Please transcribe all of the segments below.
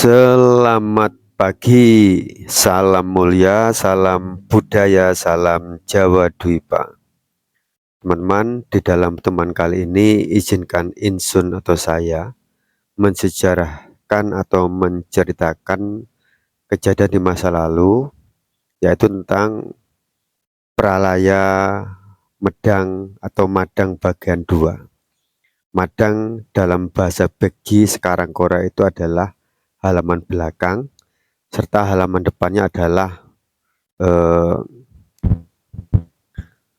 Selamat pagi, salam mulia, salam budaya, salam Jawa Dwipa. Teman-teman, di dalam teman kali ini izinkan Insun atau saya mensejarahkan atau menceritakan kejadian di masa lalu, yaitu tentang Pralaya Medang atau Madang bagian 2. Madang dalam bahasa Begi sekarang Korea itu adalah halaman belakang, serta halaman depannya adalah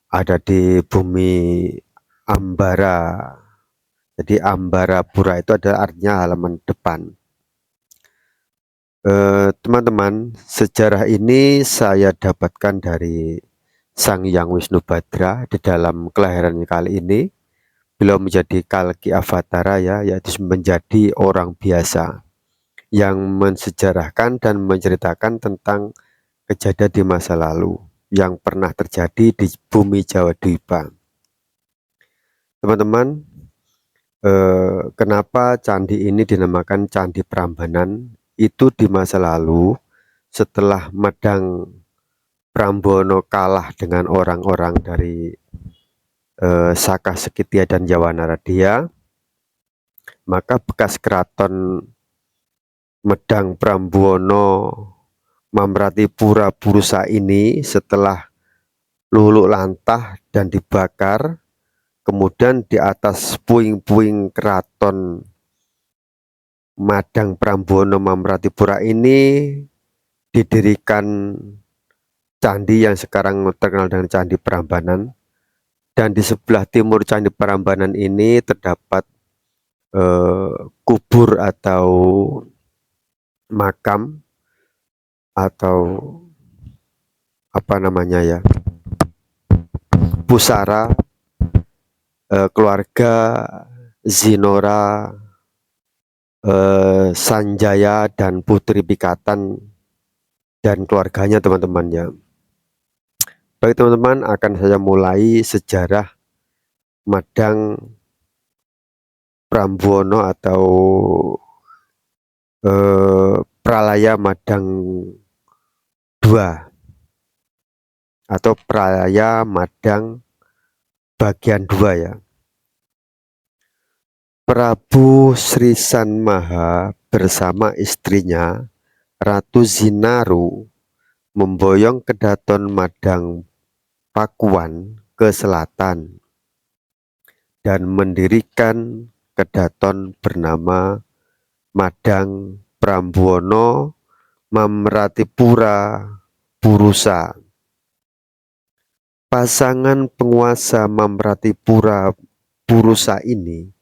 ada di bumi Ambara. Jadi Ambarapura itu adalah artinya halaman depan. Teman-teman, sejarah ini saya dapatkan dari Sang Hyang Wisnubadra di dalam kelahiran kali ini. Beliau menjadi Kalki Avatara ya, yaitu menjadi orang biasa yang mensejarahkan dan menceritakan tentang kejadian di masa lalu yang pernah terjadi di bumi Jawa Dwipa. Teman-teman, kenapa candi ini dinamakan Candi Prambanan? Itu di masa lalu setelah Madang Prambono kalah dengan orang-orang dari Saka Sekitya dan Yawanaradia, maka bekas keraton Medang Prambono Mamratipura Purusa ini setelah luluh lantah dan dibakar, kemudian di atas puing-puing keraton Madang Prambono Mamratipura ini didirikan candi yang sekarang terkenal dengan Candi Prambanan, dan di sebelah timur Candi Prambanan ini terdapat kubur atau makam atau apa namanya ya, pusara keluarga Zinora, Sanjaya dan Putri Pikatan dan keluarganya, teman-temannya. Baik teman-teman, akan saya mulai sejarah Madang Prambono atau Pralaya Madang 2 atau Pralaya Madang bagian 2 ya. Prabu Sri Sanmaha bersama istrinya Ratu Zinaru memboyong Kedaton Madang Pakuan ke selatan dan mendirikan kedaton bernama Madang Prambono Mamratipura Purusa. Pasangan penguasa Mamratipura Purusa ini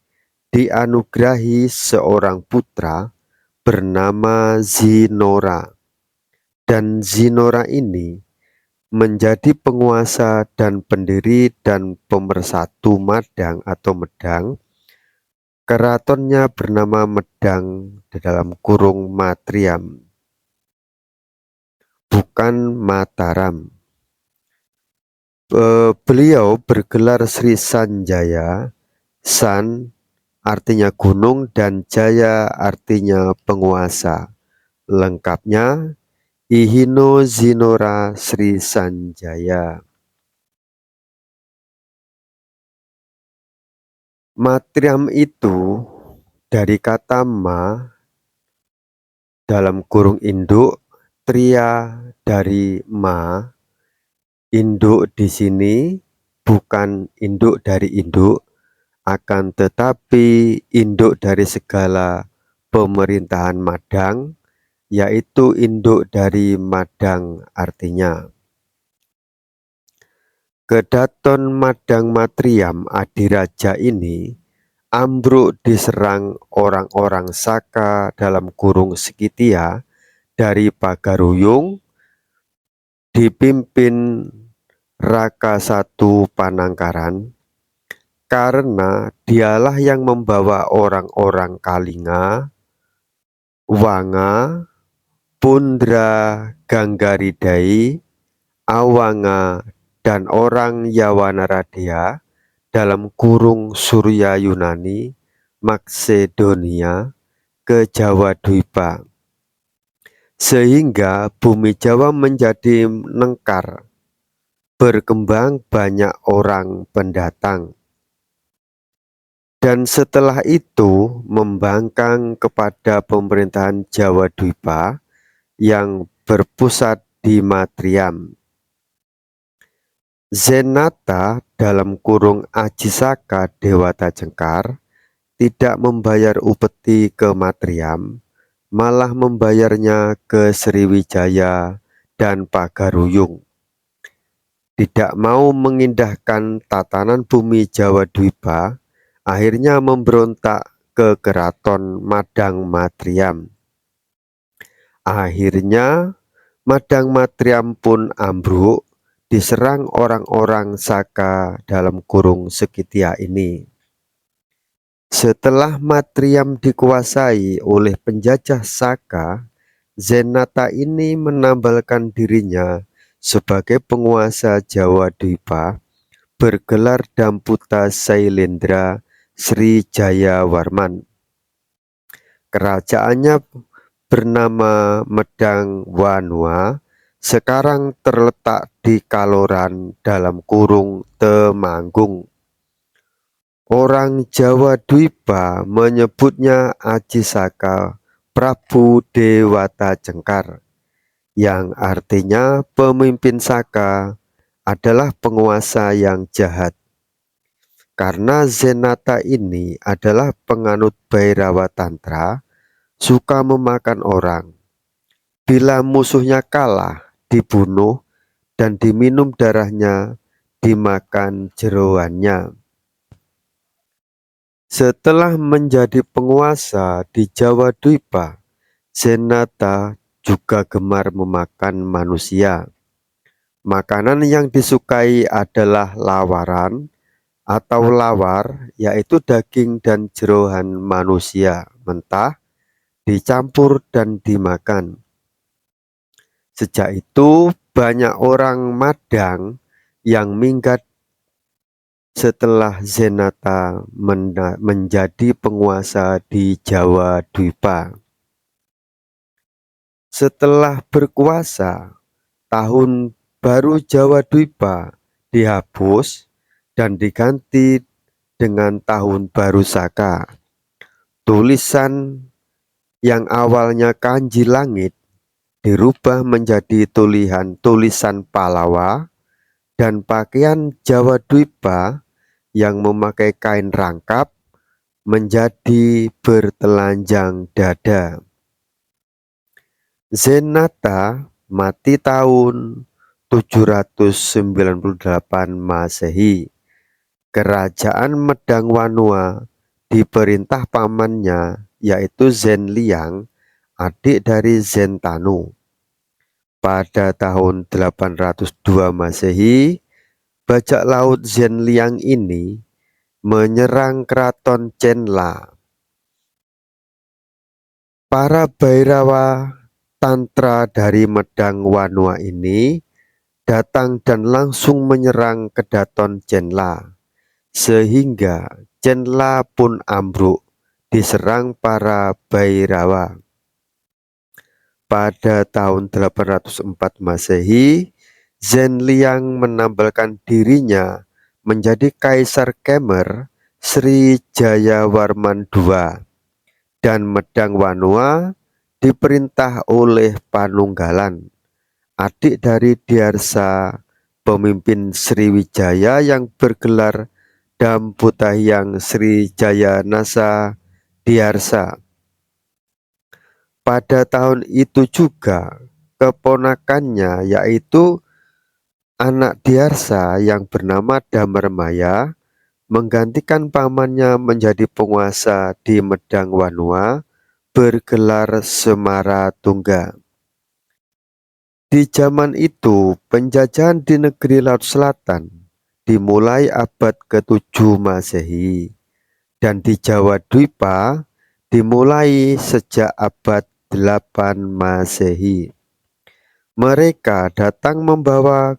dianugerahi seorang putra bernama Zinora, dan Zinora ini menjadi penguasa dan pendiri dan pemersatu Madang atau Medang. Keratonnya bernama Medang di dalam kurung Matriam, bukan Mataram. Beliau bergelar Sri Sanjaya. San artinya gunung dan Jaya artinya penguasa. Lengkapnya Ihino Zinora Sri Sanjaya. Matriam itu dari kata ma dalam kurung induk, tria dari ma. Induk di sini bukan induk dari induk, akan tetapi induk dari segala pemerintahan Madang, yaitu induk dari Madang artinya. Kedaton Madang Matriam Adiraja ini ambruk diserang orang-orang Saka dalam kurung Sekitya dari Pagaruyung, dipimpin Raka I Panangkaran, karena dialah yang membawa orang-orang Kalinga, Wanga, Pundra, Ganggaridai, Awanga, dan orang Yawanaradia dalam kurung Surya Yunani, Makedonia ke Jawa Dwipa. sehingga bumi Jawa menjadi nengkar, berkembang banyak orang pendatang. Dan setelah itu membangkang kepada pemerintahan Jawa Dwipa yang berpusat di Matriam. Zenata dalam kurung Ajisaka Dewata Jengkar tidak membayar upeti ke Matriam, malah membayarnya ke Sriwijaya dan Pagaruyung. Tidak mau mengindahkan tatanan bumi Jawa Dwipa, akhirnya memberontak ke keraton Madang Matriam. Akhirnya Madang Matriam pun ambruk, diserang orang-orang Saka dalam kurung Sekitia ini. Setelah Matriam dikuasai oleh penjajah Saka, Zenata ini menambalkan dirinya sebagai penguasa Jawa Dwipa, bergelar Damputa Sailendra Sri Jayawarman. Kerajaannya bernama Medang Wanua, sekarang terletak di Kaloran dalam kurung Temanggung. Orang Jawa Dwipa menyebutnya Ajisaka Prabu Dewata Jengkar, yang artinya pemimpin Saka adalah penguasa yang jahat. Karena Zenata ini adalah penganut Bhairawa Tantra, suka memakan orang. Bila musuhnya kalah, dibunuh dan diminum darahnya, dimakan jeroannya. Setelah menjadi penguasa di Jawa Dwipa, Zenata juga gemar memakan manusia. Makanan yang disukai adalah lawaran atau lawar, yaitu daging dan jeroan manusia mentah, dicampur dan dimakan. Sejak itu banyak orang Madang yang minggat setelah Zenata menjadi penguasa di Jawa Dwipa. Setelah berkuasa, tahun baru Jawa Dwipa dihapus dan diganti dengan tahun baru Saka. Tulisan yang awalnya kanji langit dirubah menjadi tulisan Pallawa, dan pakaian Jawa Dwipa yang memakai kain rangkap menjadi bertelanjang dada. Zenata mati tahun 798 Masehi. Kerajaan Medang Wanua diperintah pamannya, yaitu Zenliang, adik dari Zentanu. Pada tahun 802 Masehi, bajak laut Zenliang ini menyerang keraton Chenla. Para Bhairawa Tantra dari Medang Wanua ini datang dan langsung menyerang Kedaton Chenla, sehingga Chenla pun ambruk diserang para Bhairawa. Pada tahun 804 Masehi, Zenliang menambalkan dirinya menjadi Kaisar Khmer Sri Jayawarman II, dan Medang Wanua diperintah oleh Panunggalan, adik dari Dyarsa, pemimpin Sriwijaya yang bergelar Damputahyang Sri Jayanasa Dyarsa. Pada tahun itu juga keponakannya, yaitu anak Dyarsa yang bernama Damarmaya, menggantikan pamannya menjadi penguasa di Medang Wanua, bergelar Semaratungga. Di zaman itu, penjajahan di negeri Laut Selatan dimulai abad ke-7 Masehi, dan di Jawa Dwipa dimulai sejak abad 8 Masehi. Mereka datang membawa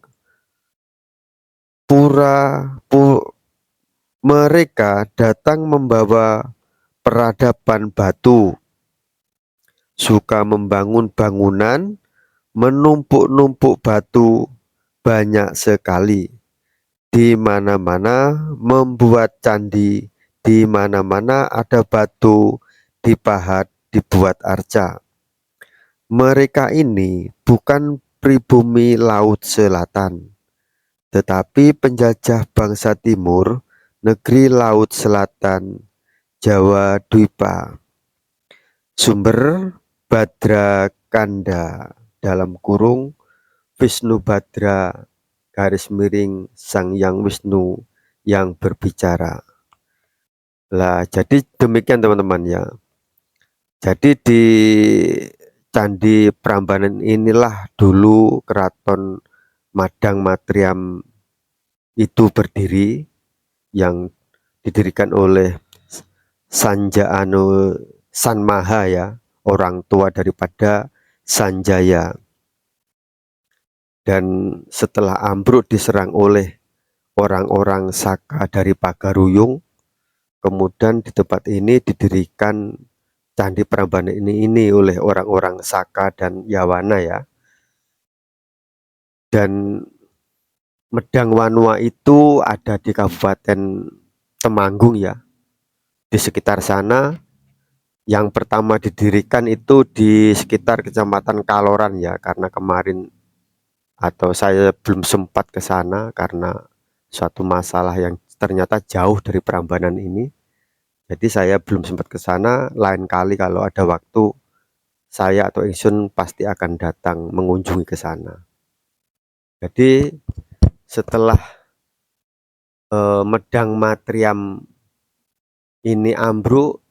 peradaban batu, suka membangun bangunan, menumpuk-numpuk batu banyak sekali. Di mana-mana membuat candi, di mana-mana ada batu, dipahat, dibuat arca. Mereka ini bukan pribumi Laut Selatan, tetapi penjajah bangsa Timur, negeri Laut Selatan, Jawa Dwipa. Sumber Badra Kanda dalam kurung Wisnu Badra garis miring Sang Hyang Wisnu yang berbicara. Lah, jadi demikian teman-teman ya. Jadi di Candi Prambanan inilah dulu Keraton Madang Matriam itu berdiri, yang didirikan oleh Sanjaanu Sanmaha ya, orang tua daripada Sanjaya. Dan setelah ambruk diserang oleh orang-orang Saka dari Pagaruyung, kemudian di tempat ini didirikan Candi Prambanan ini oleh orang-orang Saka dan Yawana ya. Dan Medang Wanua itu ada di Kabupaten Temanggung ya. Di sekitar sana yang pertama didirikan itu di sekitar Kecamatan Kaloran ya, karena kemarin atau saya belum sempat ke sana karena suatu masalah yang ternyata jauh dari Prambanan ini. Jadi saya belum sempat ke sana, lain kali kalau ada waktu saya atau Ingsun pasti akan datang mengunjungi ke sana. Jadi setelah Medang Matriam ini ambruk,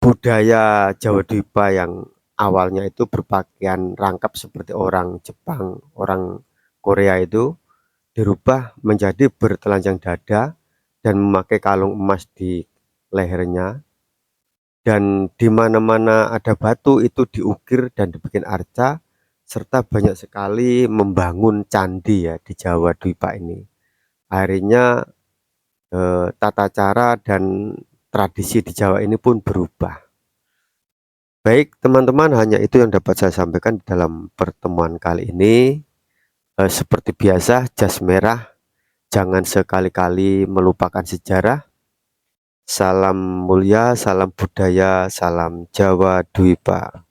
budaya Jawa Dwipa yang awalnya itu berpakaian rangkap seperti orang Jepang, orang Korea itu dirubah menjadi bertelanjang dada dan memakai kalung emas di lehernya. Dan di mana-mana ada batu itu diukir dan dibikin arca, serta banyak sekali membangun candi ya di Jawa Dwipa ini. Akhirnya tata cara dan tradisi di Jawa ini pun berubah. Baik teman-teman, hanya itu yang dapat saya sampaikan dalam pertemuan kali ini. Seperti biasa, jas merah, jangan sekali-kali melupakan sejarah. Salam mulia, salam budaya, salam Jawa Dwipa.